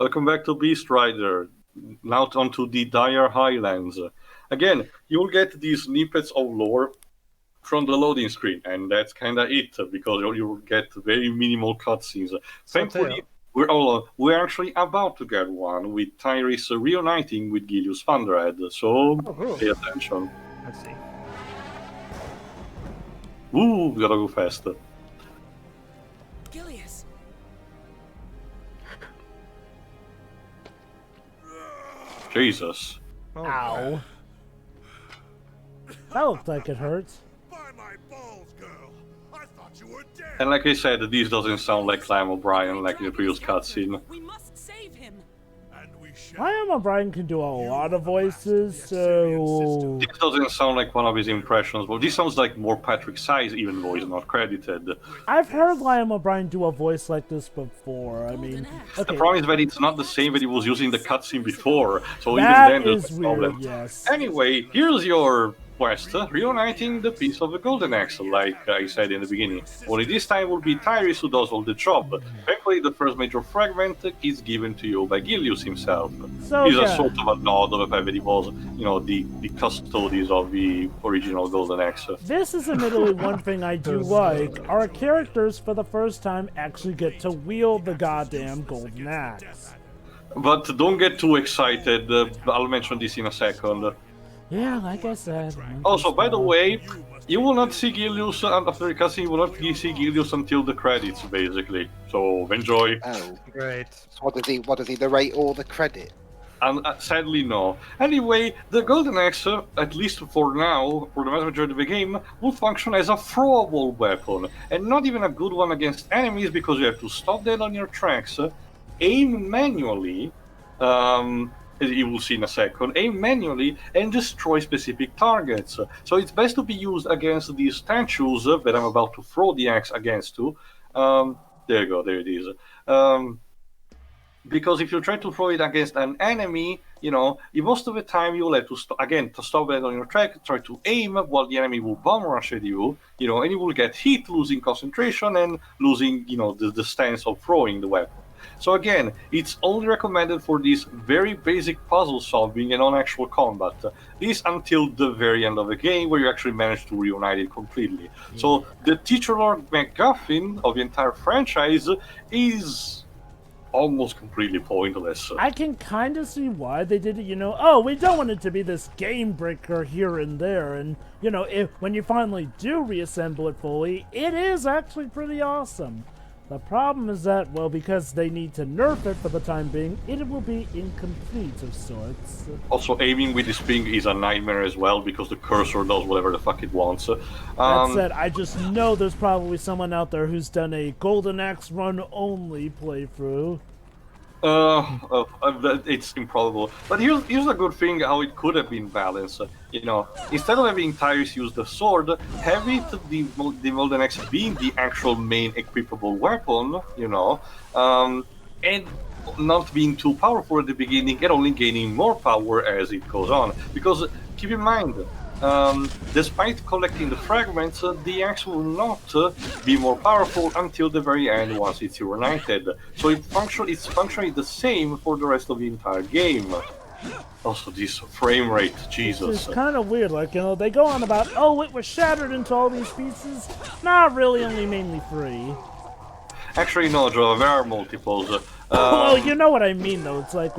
Welcome back to Beast Rider. Now onto the Diyar Highlands. Again, you'll get these snippets of lore from the loading screen, and that's kind of it, because you'll get very minimal cutscenes. Thankfully, we're actually about to get one with Tyrese reuniting with Gilius Thunderhead, so pay attention. Let's see. Ooh, we gotta go faster. Gilius. Jesus. Oh, Ow. That looked like it hurts. By my balls, girl! I thought you were dead! And like I said, this doesn't sound like Liam O'Brien like in the previous cutscene. We must save him. And we shall. Liam O'Brien can do a lot of voices, so... This doesn't sound like one of his impressions, but this sounds like more Patrick Size even voice, not credited. I've heard Liam O'Brien do a voice like this before. I mean, The okay, problem is that it's not the same that he was using the cutscene before, so that even then is there's a weird, problem. yes. Anyway, here's your quest, reuniting the piece of the golden axe, like I said in the beginning. Only this time will be Tyrese who does all the job. Thankfully, the first major fragment is given to you by Gilius himself. So, He's a yeah. sort of a nod of the fact that he was, the custodies of the original golden axe. This is admittedly one thing I do like. Our characters, for the first time, actually get to wield the goddamn golden axe. But don't get too excited, I'll mention this in a second. Yeah, like I said. Also, by the way, you will not see Gilius after the cutscene, you will not see Gilius until the credits, basically. So, enjoy. Oh, great. so what does he narrate all the credit? And sadly, no. Anyway, the Golden Axe, at least for now, for the vast majority of the game, will function as a throwable weapon, and not even a good one against enemies because you have to stop dead on your tracks, aim manually, as you will see in a second, aim manually and destroy specific targets. So it's best to be used against these statues that I'm about to throw the axe against to. There you go, there it is. Because if you try to throw it against an enemy, most of the time you'll have to, to stop that on your track, try to aim while the enemy will bomb rush at you, and you will get hit, losing concentration and losing, the stance of throwing the weapon. So again, it's only recommended for this very basic puzzle solving and on actual combat. This until the very end of the game where you actually manage to reunite it completely. So the titular MacGuffin of the entire franchise is almost completely pointless. I can kind of see why they did it, oh, we don't want it to be this game breaker here and there, and, when you finally do reassemble it fully, it is actually pretty awesome. The problem is that, well, because they need to nerf it for the time being, it will be incomplete of sorts. Also, aiming with this thing is a nightmare as well, because the cursor does whatever the fuck it wants. That said, I just know there's probably someone out there who's done a Golden Axe run-only playthrough. It's improbable. But here's a good thing how it could have been balanced. Instead of having Tyrese use the sword, have it the Golden Axe being the actual main equipable weapon, and not being too powerful at the beginning and only gaining more power as it goes on. Because keep in mind, despite collecting the fragments, the axe will not be more powerful until the very end once it's reunited. So it's functionally the same for the rest of the entire game. Also, this frame rate, Jesus. It's kind of weird, they go on about, oh, it was shattered into all these pieces. Not really, only mainly 3. Actually, no, Joe, there are multiples. Well, you know what I mean, though. It's like,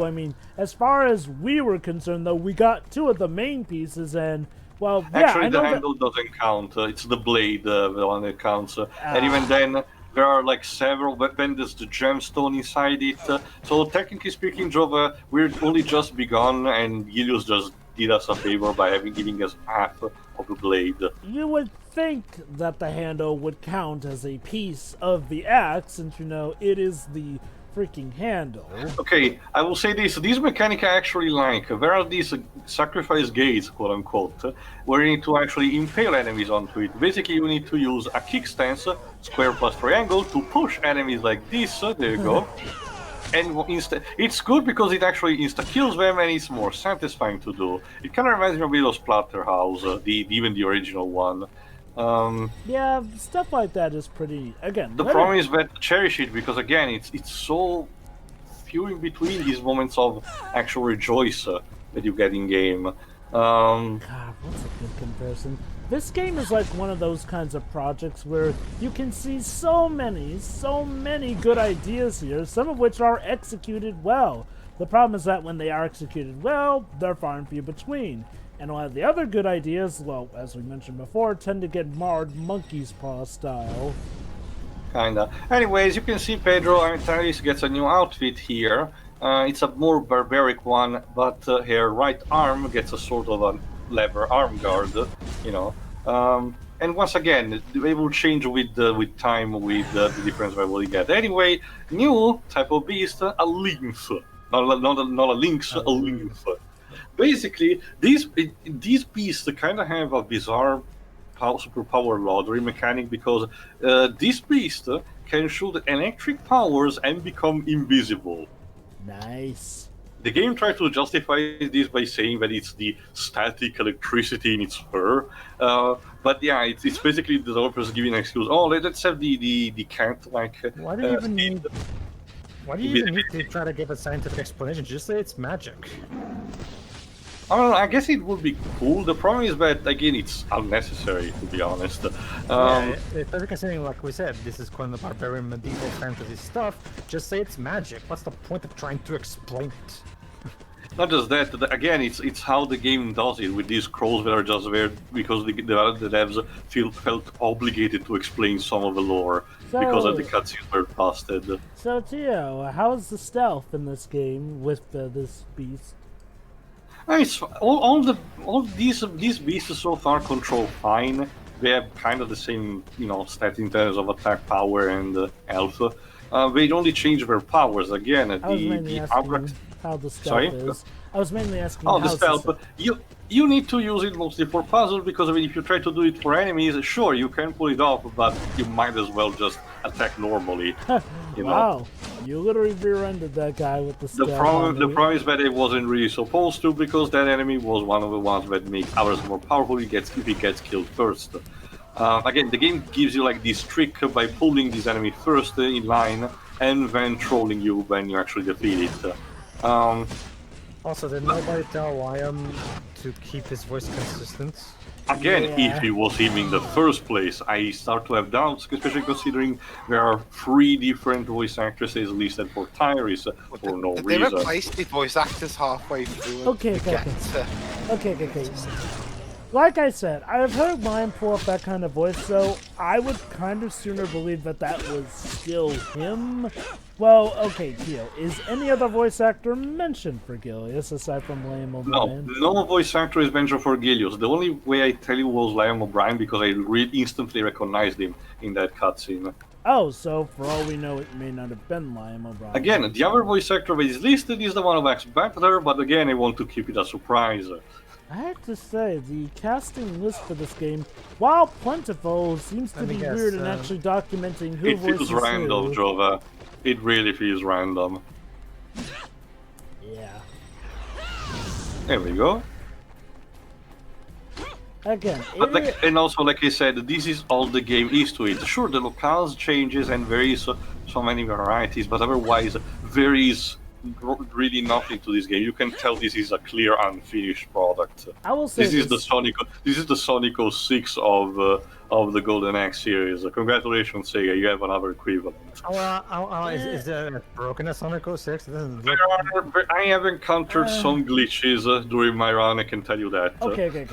as far as we were concerned, though, we got 2 of the main pieces, and, well, yeah, actually, I know the handle doesn't count. It's the blade, the one that counts. And even then, there are several weapons, there's the gemstone inside it. So technically speaking, Jova, we're only just begun, and Gilius just did us a favor by giving us half of the blade. You would think that the handle would count as a piece of the axe, since, it is the freaking handle. Okay, I will say this mechanic I actually like. There are these sacrifice gates, quote unquote, where you need to actually impale enemies onto it. Basically, you need to use a kick stance, square plus triangle, to push enemies like this. There you go. And it's good because it actually insta-kills them and it's more satisfying to do. It kind of reminds me of a bit of Splatterhouse, even the original one. Yeah, stuff like that is pretty, again... The problem is that cherish it because, again, it's so few in between these moments of actual rejoice that you get in game. God, what's a good comparison? This game is like one of those kinds of projects where you can see so many good ideas here, some of which are executed well. The problem is that when they are executed well, they're far and few between. And a lot of the other good ideas, well, as we mentioned before, tend to get marred monkey's paw style. Kinda. Anyways, you can see Pedro Antares gets a new outfit here. It's a more barbaric one, but her right arm gets a sort of a lever arm guard, you know. And once again, they will change with time, with the difference level you get. Anyway, new type of beast, a lymph. Not a lynx, a lymph. Basically, these beasts kind of have a bizarre superpower lottery mechanic because this beast can shoot electric powers and become invisible. Nice. The game tried to justify this by saying that it's the static electricity in its fur, but yeah, it's basically the developers giving an excuse. Oh, let's have the cat like. Why do you even need? Why do you even need to try to give a scientific explanation? Just say it's magic. I don't know, I guess it would be cool. The problem is that, again, it's unnecessary, to be honest. Especially considering, like we said, this is kind of barbarian medieval fantasy stuff. Just say it's magic. What's the point of trying to explain it? Not just that, again, it's how the game does it, with these scrolls that are just there because the devs felt obligated to explain some of the lore because of the cutscenes were busted. So, Tio, how's the stealth in this game with this beast? It's all these beasts so far control fine. They have kind of the same, stat in terms of attack power and health. They only change their powers again. I was mainly asking how the stealth is. I was mainly asking how the stealth. You need to use it mostly for puzzles because if you try to do it for enemies, sure you can pull it off, but you might as well just attack normally. Wow, you literally rear-ended that guy with the stealth. The problem is that it wasn't really supposed to because that enemy was one of the ones that make ours more powerful if he gets killed first. Again, the game gives you like this trick by pulling this enemy first in line and then trolling you when you actually defeat it. Also, did nobody tell Liam to keep his voice consistent? Again, if it was him in the first place, I start to have doubts, especially considering there are 3 different voice actresses listed for Tyrese for no reason. They replaced the voice actors halfway through. Okay. Like I said, I've heard Lion pull up that kind of voice, so I would kind of sooner believe that was still him. Well, okay, Gil, is any other voice actor mentioned for Gilius aside from Liam O'Brien? No voice actor is mentioned for Gilius. The only way I tell you was Liam O'Brien because I instantly recognized him in that cutscene. Oh, so for all we know, it may not have been Liam O'Brien. Again, the other voice actor that is listed is the one who acts better, but again, I want to keep it a surprise. I have to say, the casting list for this game, while plentiful, seems to be weird in actually documenting who voices who. It feels random, Jova. It really feels random. Yeah. There we go. Again, and also, like I said, this is all the game is to it. Sure, the locales changes and there is so many varieties, but otherwise there is really nothing to this game. You can tell this is a clear unfinished product. I will say this is the Sonic 06 of the Golden Axe series. Congratulations, Sega, you have another equivalent. Is there broken as Sonic 06? I have encountered some glitches during my run, I can tell you that. Okay.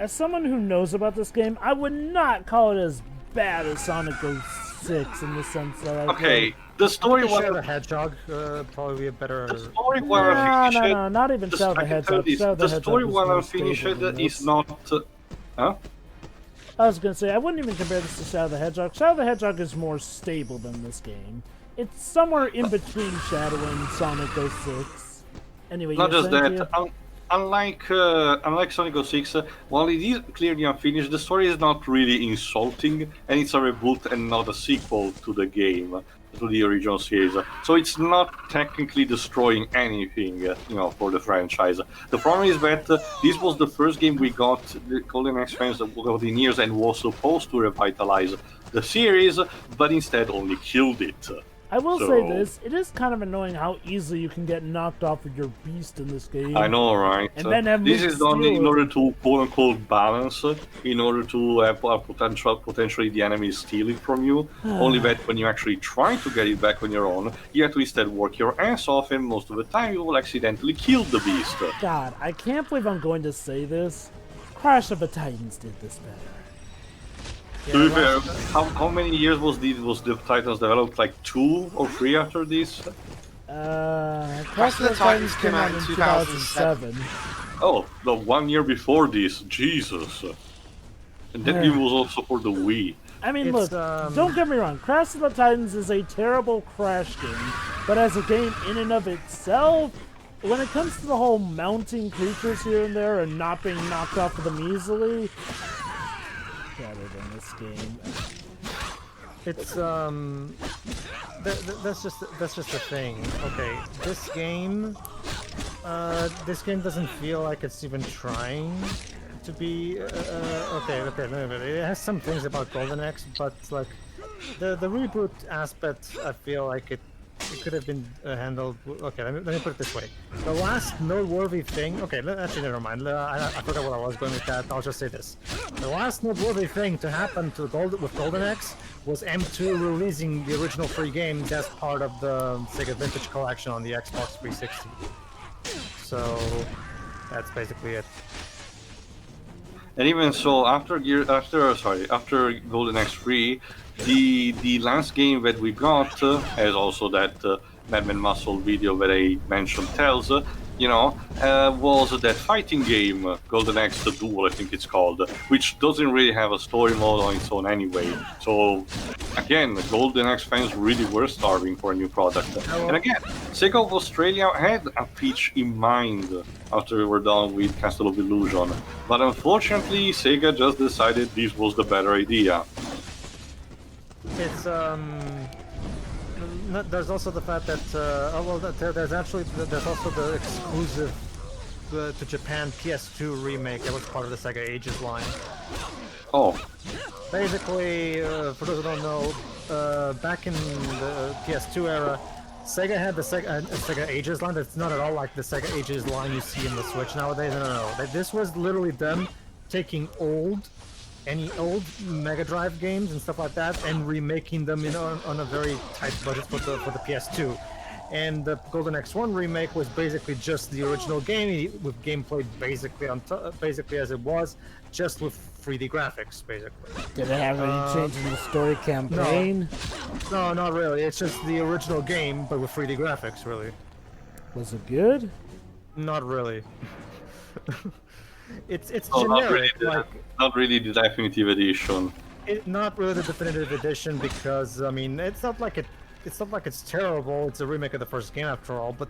As someone who knows about this game, I would not call it as bad as Sonic 06 in the sense that the story one. Shadow the Hedgehog probably a better. The story one No, not even Shadow the Hedgehog. The story one unfinished is not. Huh? I was gonna say I wouldn't even compare this to Shadow the Hedgehog. Shadow the Hedgehog is more stable than this game. It's somewhere in between Shadow and Sonic 06. Anyway, not just that. Unlike Sonic 06, while it is clearly unfinished, the story is not really insulting, and it's a reboot and not a sequel to the game, to the original series. So it's not technically destroying anything, for the franchise. The problem is that this was the first game we got, the Golden Axe fans that got in years and was supposed to revitalize the series, but instead only killed it. I will So- say this: it is kind of annoying how easily you can get knocked off of your beast in this game. I know, right? And then have This Luke is done in steal it. order to quote unquote balance, in order to potentially the enemy steal it from you. Only that when you actually try to get it back on your own, you have to instead work your ass off, and most of the time you will accidentally kill the beast. God, I can't believe I'm going to say this. Crash of the Titans did this better. To be fair, how many years was the Titans developed? Like 2 or 3 after this? Crash of the Titans came out in 2007. Oh, the 1 year before this, Jesus. And that game was also for the Wii. I mean, It's, look, don't get me wrong. Crash of the Titans is a terrible Crash game, but as a game in and of itself, when it comes to the whole mounting creatures here and there and not being knocked off of them easily, better than this game. It's that's just the thing. Okay, this game doesn't feel like it's even trying to be. Okay, it has some things about Golden Axe, but like the reboot aspect, I feel like it could have been handled. Okay, let me put it this way: the last noteworthy thing. Okay, actually, never mind. I forgot where I was going with that. I'll just say this: the last noteworthy thing to happen to Golden Axe was M2 releasing the original 3 games as part of the Sega Vintage Collection on the Xbox 360. So that's basically it. And even so, after Golden Axe 3, the last game that we got, as also that Madman Muscle video that I mentioned tells, was that fighting game, Golden Axe The Duel, I think it's called, which doesn't really have a story mode on its own anyway. So, again, Golden Axe fans really were starving for a new product. And again, Sega of Australia had a pitch in mind after we were done with Castle of Illusion. But unfortunately, Sega just decided this was the better idea. It's there's also the fact that there's also the exclusive to Japan PS2 remake that was part of the Sega Ages line. Oh, Basically, for those who don't know, back in the PS2 era, Sega had the Sega Ages line that's not at all like the Sega Ages line you see in the Switch nowadays. No. This was literally them taking any old Mega Drive games and stuff like that and remaking them on a very tight budget for the PS2. And the Golden Axe 1 remake was basically just the original game with gameplay basically as it was, just with 3D graphics basically. Did it have any change in the story campaign? No, not really. It's just the original game but with 3D graphics, really. Was it good? Not really. It's no, generic. not really the definitive edition. Not really the definitive edition because I mean it's not like it's terrible. It's a remake of the first game after all, but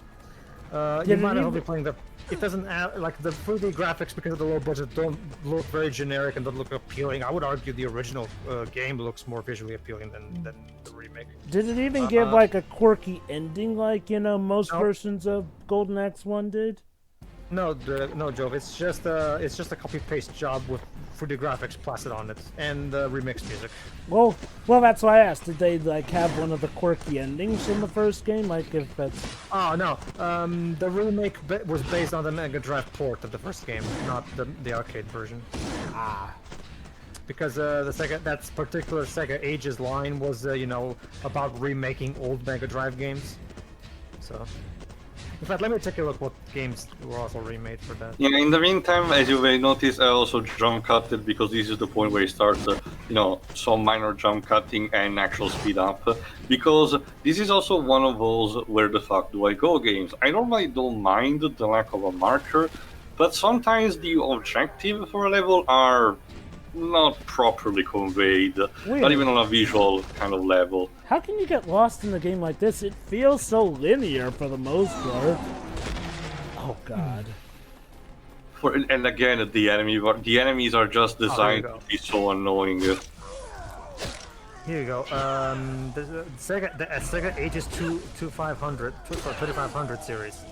you might as well be playing the. It doesn't like the 3D graphics because of the low budget don't look very generic and don't look appealing. I would argue the original game looks more visually appealing than the remake. Did it even give like a quirky ending like most No. versions of Golden Axe 1 did? No, Joe. It's just a copy-paste job with 3D graphics plastered on it and remixed music. Well, that's why I asked. Did they like have one of the quirky endings from the first game? Like if that's Oh no, the remake was based on the Mega Drive port of the first game, not the arcade version. Because that particular Sega Ages line was about remaking old Mega Drive games. So. In fact, let me take a look what games were also remade for that. Yeah, in the meantime, as you may notice, I also jump cutted because this is the point where it starts, some minor jump cutting and actual speed up. Because this is also one of those where the fuck do I go games. I normally don't mind the lack of a marker, but sometimes the objective for a level are not properly conveyed, not even on a visual kind of level. how can you get lost in a game like this? It feels so linear for the most part. Oh god. And again, the enemies are just designed to be so annoying. Here you go. The Sega Ages 2500 series.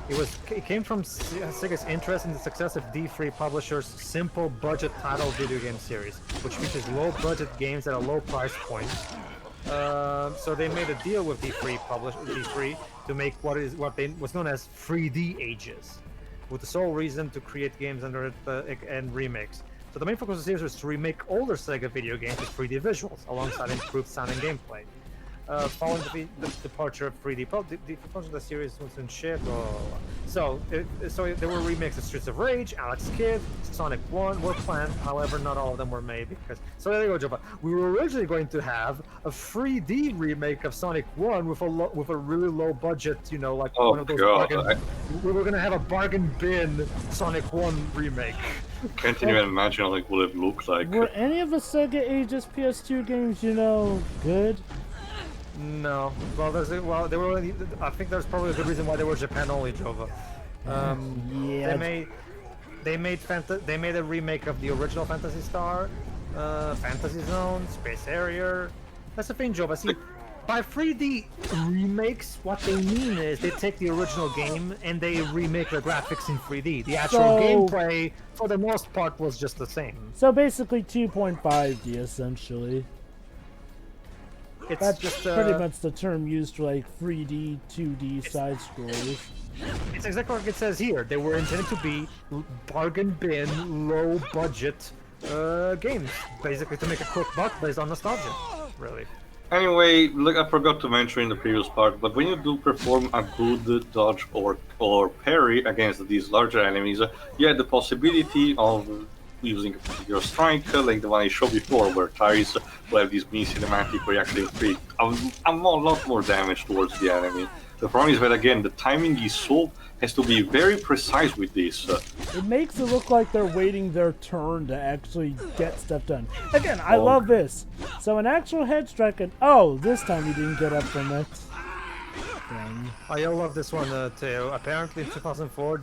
It came from Sega's interest in the success of D3 publishers' simple budget title video game series, which features low budget games at a low price point. So they made a deal with D3 to make what's known as 3D Ages, with the sole reason to create games under it and remakes. So the main focus of the series was to remake older Sega video games with 3D visuals, alongside improved sound and gameplay. Following the departure of 3D, the proposal of the series was in shit. Blah, blah, blah. So there were remakes of Streets of Rage, Alex Kidd, Sonic 1 were planned. However, not all of them were made because. So there you go, Jova. We were originally going to have a 3D remake of Sonic 1 with a really low budget, you know, like one of those bargain. We were gonna have a bargain bin Sonic 1 remake. Can't even imagine like what it looked like. Were any of the Sega Ages PS2 games, you know, good? No. Well, they were only, I think there's probably a good reason why they were Japan only, Jova. Yeah. They made a remake of the original Phantasy Star, Fantasy Zone, Space Harrier. That's the thing, Jova. See, by 3D remakes, what they mean is they take the original game and they remake the graphics in 3D. The actual gameplay, for the most part, was just the same. So basically 2.5D, essentially. That's just pretty much the term used for like 3D, 2D side scrollers. It's exactly what it says here. They were intended to be bargain bin, low budget games, basically to make a quick buck based on nostalgia. Really. Anyway, look, I forgot to mention in the previous part, but when you do perform a good dodge or parry against these larger enemies, you have the possibility of using a particular strike, like the one I showed before, where Tyrese will have this mini cinematic where you actually inflict a lot more damage towards the enemy. The problem is that again, the timing has to be very precise with this. It makes it look like they're waiting their turn to actually get stuff done. Again, I love this. So an actual head strike and this time you didn't get up from it. I love this one too. Apparently in 2004,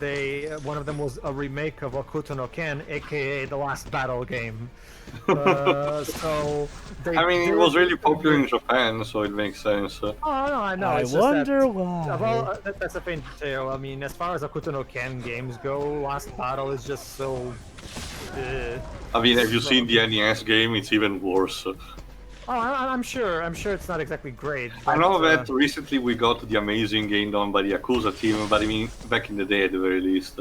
one of them was a remake of Okuto no Ken, aka the Last Battle game. It was really popular in Japan, so it makes sense. Oh no, I know. I wonder why. Well, that's the thing too. I mean, as far as Okuto no Ken games go, Last Battle is just so. I mean, have you seen the NES game? It's even worse. Oh, I'm sure. I'm sure it's not exactly great. I know that recently we got the amazing game done by the Yakuza team, but I mean, back in the day at the very least.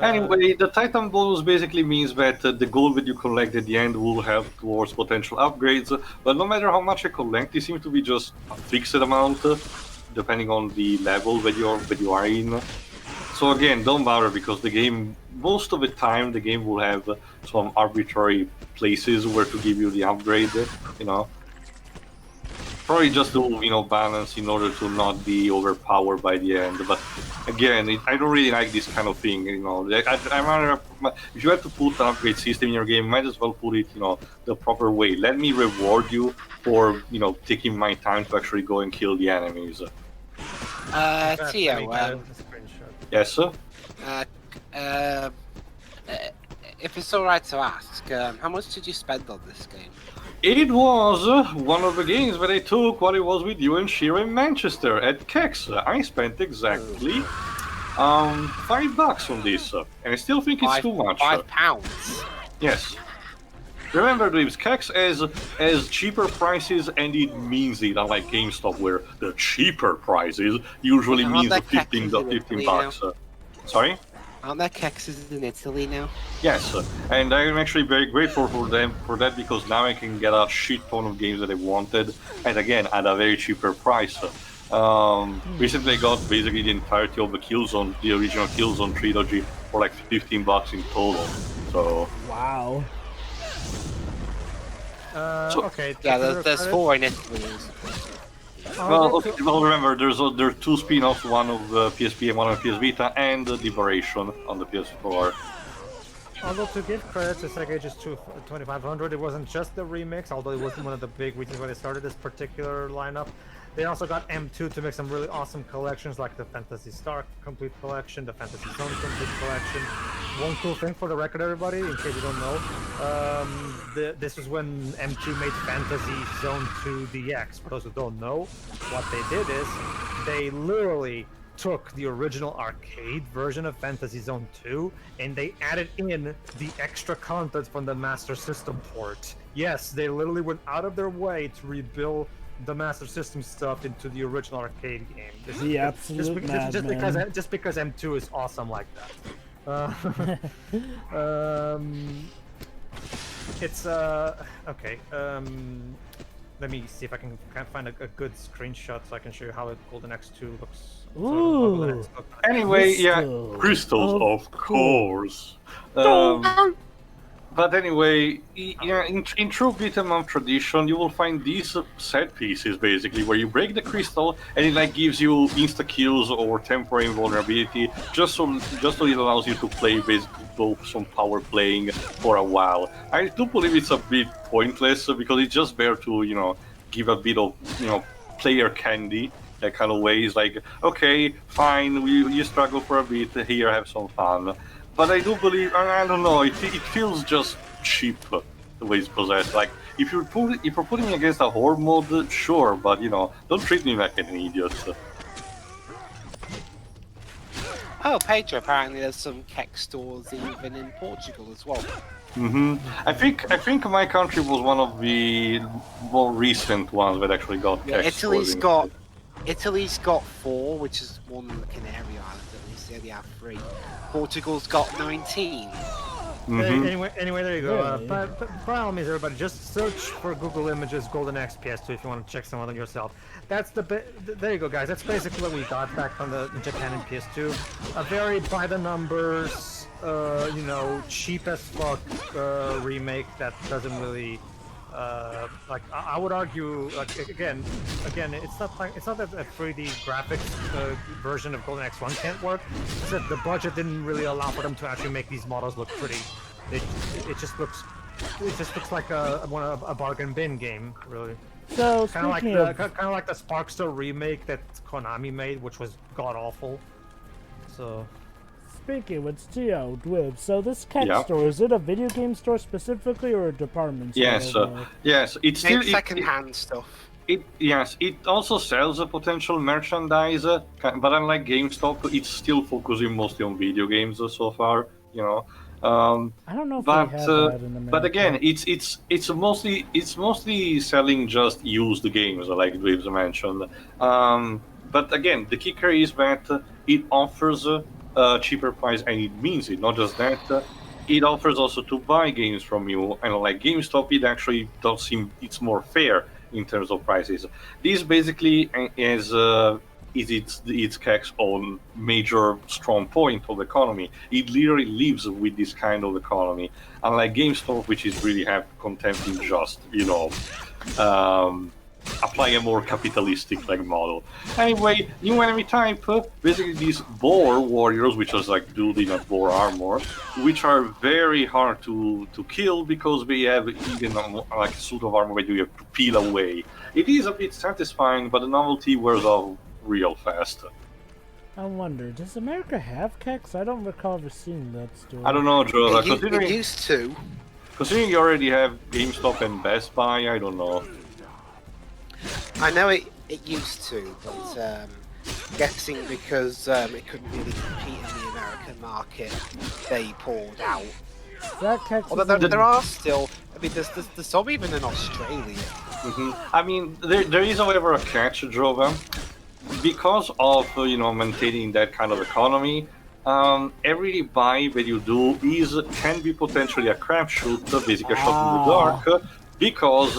Anyway, the Titan bonus basically means that the gold that you collect at the end will help towards potential upgrades, but no matter how much you collect, it seems to be just a fixed amount, depending on the level that you are in. So again, don't bother, because the game, most of the time, the game will have some arbitrary places where to give you the upgrade, you know. Probably just to, balance in order to not be overpowered by the end. But again, I don't really like this kind of thing, I'm rather, if you have to put an upgrade system in your game, might as well put it, the proper way. Let me reward you for, taking my time to actually go and kill the enemies. Tio, Yes, sir? if it's alright to ask, how much did you spend on this game? It was one of the games that I took while I was with you and Shira in Manchester at Kex. I spent exactly $5 on this, and I still think it's too much. £5? Yes. Remember, Dreams, Kex has cheaper prices, and it means it, unlike GameStop, where the cheaper prices usually means the 15 bucks. Sorry? Aren't there Kexes in Italy now? Yes, and I'm actually very grateful for that, because now I can get a shit ton of games that I wanted, and again, at a very cheaper price. Recently I got basically the entirety of the original Killzone trilogy for like $15 in total. So wow. Okay. Yeah, there's 4 in Italy. Well, remember, there are 2 spin-offs, one of PSP and one on PS Vita, and Liberation on the PS4. Although to give credit to Sega Ages 2500, it wasn't just the remix, although it was one of the big reasons why they started this particular lineup. They also got M2 to make some really awesome collections, like the Phantasy Star Complete Collection, the Fantasy Zone Complete Collection. One cool thing for the record, everybody, in case you don't know, this was when M2 made Fantasy Zone 2 DX. For those who don't know, what they did is they literally took the original arcade version of Fantasy Zone 2 and they added in the extra content from the Master System port. Yes, they literally went out of their way to rebuild the Master System stuff into the original arcade game. The absolute madman. Just because M2 is awesome like that. It's okay. Let me see if I can find a good screenshot so I can show you how the Golden X2 looks. Ooh. Anyway, yeah, Crystals. crystals, of course. But anyway, yeah, in true beat-em up tradition, you will find these set pieces basically where you break the crystal and it like gives you insta kills or temporary invulnerability, just so it allows you to play basically some power playing for a while. I do believe it's a bit pointless because it's just there to give a bit of player candy. That kind of way is like, okay, fine, you struggle for a bit, here, have some fun. But I do believe, I don't know, it feels just cheap the way it's possessed. Like, if you're putting me against a horde mode, sure, but don't treat me like an idiot. Oh, Pedro, apparently there's some Kex stores even in Portugal as well. I think my country was one of the more recent ones that actually got Yeah, Kex Italy's got 4, which is one on the Canary Islands at least. They only have 3. Portugal's got 19. Anyway, there you go. Really? But by all means, everybody, just search for Google Images Golden X PS2 if you want to check some of them yourself. That's there you go, guys. That's basically what we got back from the Japan and PS2. A very by the numbers, cheap as fuck remake that doesn't really. I would argue, again, it's not that a 3D graphics version of Golden X1 can't work. It's that the budget didn't really allow for them to actually make these models look pretty. It just looks like a bargain bin game, really. So Kind of speaking of, like the Sparkstar remake that Konami made, which was god awful. So. speaking with Geo Dwib, so this Kex Yeah. store, is it a video game store specifically or a department store? Yes, it's still Second-hand stuff. It also sells a potential merchandise, but unlike GameStop, it's still focusing mostly on video games so far. I don't know if But they have that in America. but again, it's mostly selling just used games, like Dweebs mentioned. But again, the kicker is that it offers a cheaper price, and it means it. Not just that, it offers also to buy games from you, and like GameStop, it actually does seem it's more fair in terms of prices. This basically is its Kex own major strong point of the economy. It literally lives with this kind of economy, unlike GameStop, which is really have content in just apply a more capitalistic model. Anyway, new enemy type, basically these boar warriors, which is like dude in a boar armor, which are very hard to kill because they have even like a suit of armor that you have to peel away. It is a bit satisfying, but the novelty wears off real fast. I wonder, does America have Kex? I don't recall ever seeing that store. I don't know, Joe. It used to. Considering you already have GameStop and Best Buy, I don't know. I know it used to, but guessing because it couldn't really compete in the American market, they pulled out. That Kex Although is there are still, I mean, there's some even in Australia. I mean, there is, however, a catch, Drova. Because of maintaining that kind of economy, every buy that you do can be potentially a crapshoot, basically a shot in the dark. Because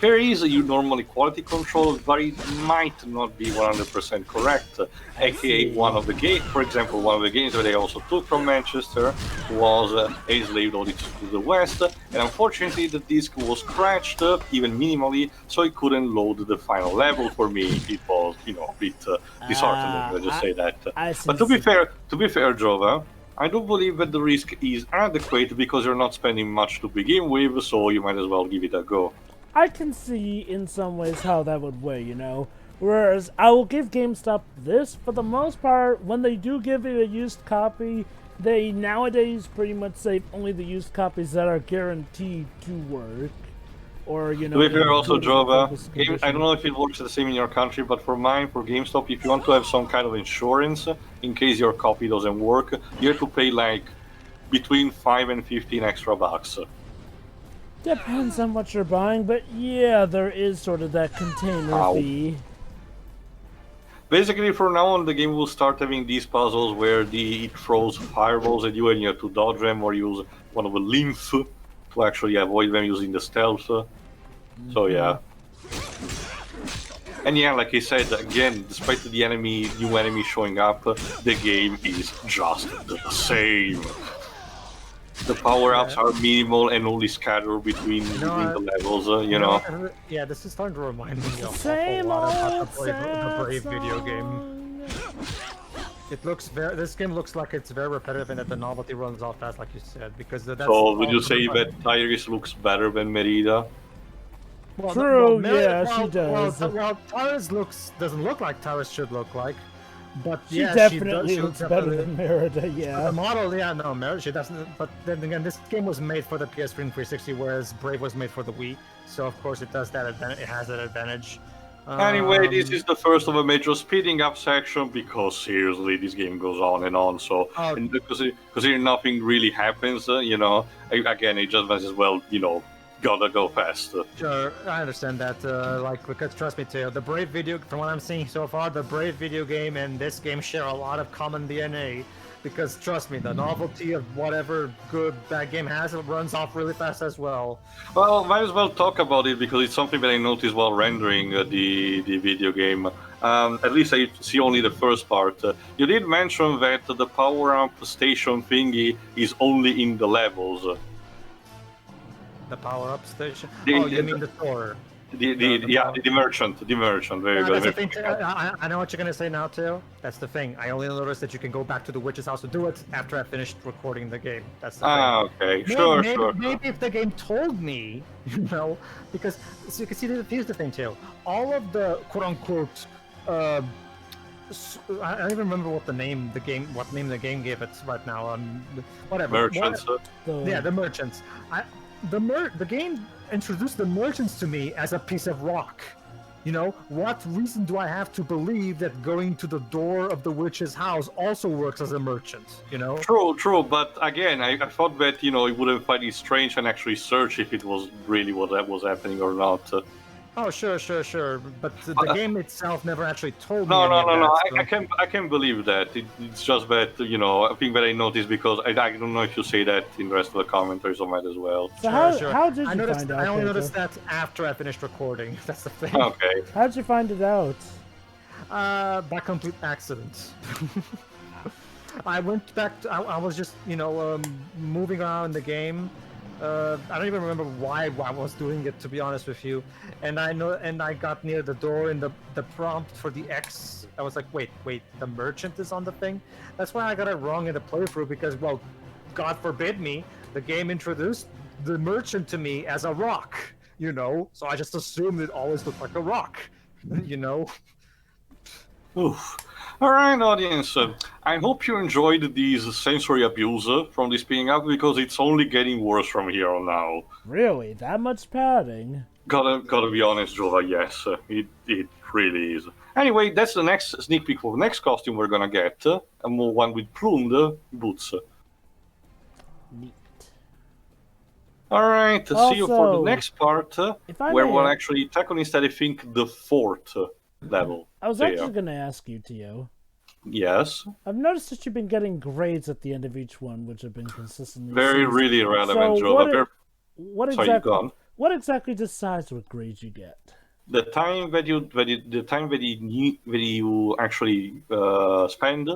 there is normally quality control, but it might not be 100% correct. AKA one of the games, for example, one of the games that I also took from Manchester was A Slave Odyssey to the West, and unfortunately the disc was scratched, even minimally, so it couldn't load the final level for me. It was, a bit disheartening. Let's just say that. But to be fair, Jova, I do believe that the risk is adequate because you're not spending much to begin with, so you might as well give it a go. I can see in some ways how that would weigh, Whereas I will give GameStop this, for the most part, when they do give it a used copy, they nowadays pretty much save only the used copies that are guaranteed to work. or you know. To be fair, also, good Jova, focus I don't condition. know if it works the same in your country, but for mine, for GameStop, if you want to have some kind of insurance in case your copy doesn't work, you have to pay like between 5 and 15 extra bucks. Depends on what you're buying, but yeah, there is sort of that container Ow. fee. Basically, from now on, the game will start having these puzzles where it throws fireballs at you and you have to dodge them or use one of the lymph to actually avoid them using the stealth. So yeah. And yeah, like I said, again, despite the new enemy showing up, the game is just the same. The power-ups are minimal and only scattered between the levels, you know. Yeah, this is starting to remind me of Same a lot old about the Brave video game. song. It looks this game looks like it's very repetitive and that the novelty runs off fast, like you said, because that's. So would you say that Tyrus looks better than Merida? Well, True, Merida- yeah, she does. Well, Tyrus doesn't look like Tyrus should look like, but She yeah, definitely she looks does better definitely- than Merida, The yeah. model, yeah, no, Merida, she doesn't. But then again, this game was made for the PS3 and 360, whereas Brave was made for the Wii. So of course it does that. It has that advantage. Anyway, this is the first of a major speeding up section because seriously, this game goes on and on. So, Oh. and considering nothing really happens, you know, again, it just might as well, you know, gotta go fast. Sure, I understand that. Like, because trust me, too, the Brave video, from what I'm seeing so far, the Brave video game and this game share a lot of common DNA. Because trust me, the novelty of whatever good that game has, it runs off really fast as well. Well, might as well talk about it because it's something that I noticed while rendering the video game. At least I see only the first part. You did mention that the power-up station thingy is only in the levels. The power-up station. The- Oh, you the- mean the store? The merchant, very Yeah, good. that's the thing. I know what you're gonna say now, too. That's the thing. I only noticed that you can go back to the witch's house to do it after I finished recording the game. That's the Ah, thing. okay, sure, sure. Maybe if the game told me, you know, because so you can see here's the thing too. All of the quote unquote, I don't even remember what name the game gave it right now. Whatever. Merchants. Yeah, the merchants. The game introduced the merchants to me as a piece of rock. You know, what reason do I have to believe that going to the door of the witch's house also works as a merchant? You know? True, but again, I thought that, you know, it wouldn't find it strange and actually search if it was really what that was happening or not. Oh, sure. But the game itself never actually told me. No. any of that, so- I can believe that. It's just that, you know, a thing that I noticed because I don't know if you say that in the rest of the commentaries or might as well. So Sure. how did you I find out? I only Pedro? noticed that after I finished recording. That's the thing. Okay. How'd you find it out? By complete accident. I went back to, I was just, you know, moving around the game. I don't even remember why I was doing it, to be honest with you. And I got near the door and the prompt for the X. I was like, wait, the merchant is on the thing? That's why I got it wrong in the playthrough because, well, God forbid me, the game introduced the merchant to me as a rock, you know? So I just assumed it always looked like a rock, you know? Oof. Alright, audience. I hope you enjoyed these sensory abuse from this speeding up because it's only getting worse from here on out. Really? That much padding? Gotta be honest, Jova, yes. It really is. Anyway, that's the next sneak peek for the next costume we're gonna get. A more one with plumed boots. Neat. Alright, see you for the Also, next part, if I where may- we'll actually tackle instead, I think, the fourth level. I was there. actually going to ask you, Tio. Yes. I've noticed that you've been getting grades at the end of each one, which have been consistently Very, seized. really relevant, So Jova. what Sorry, you exactly? go on. What exactly decides what grades you get? The time that you actually spend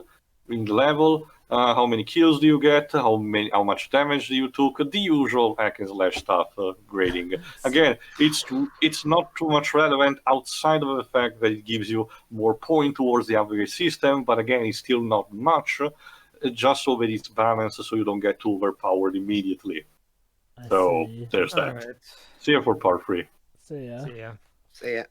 in the level, how many kills do you get, how much damage do you took, the usual hack and slash stuff grading. Again, it's not too much relevant outside of the fact that it gives you more point towards the upgrade system, but again, it's still not much, just so that it's balanced so you don't get too overpowered immediately. I So see. there's that. Alright. See you for part 3. So yeah. See ya. See ya.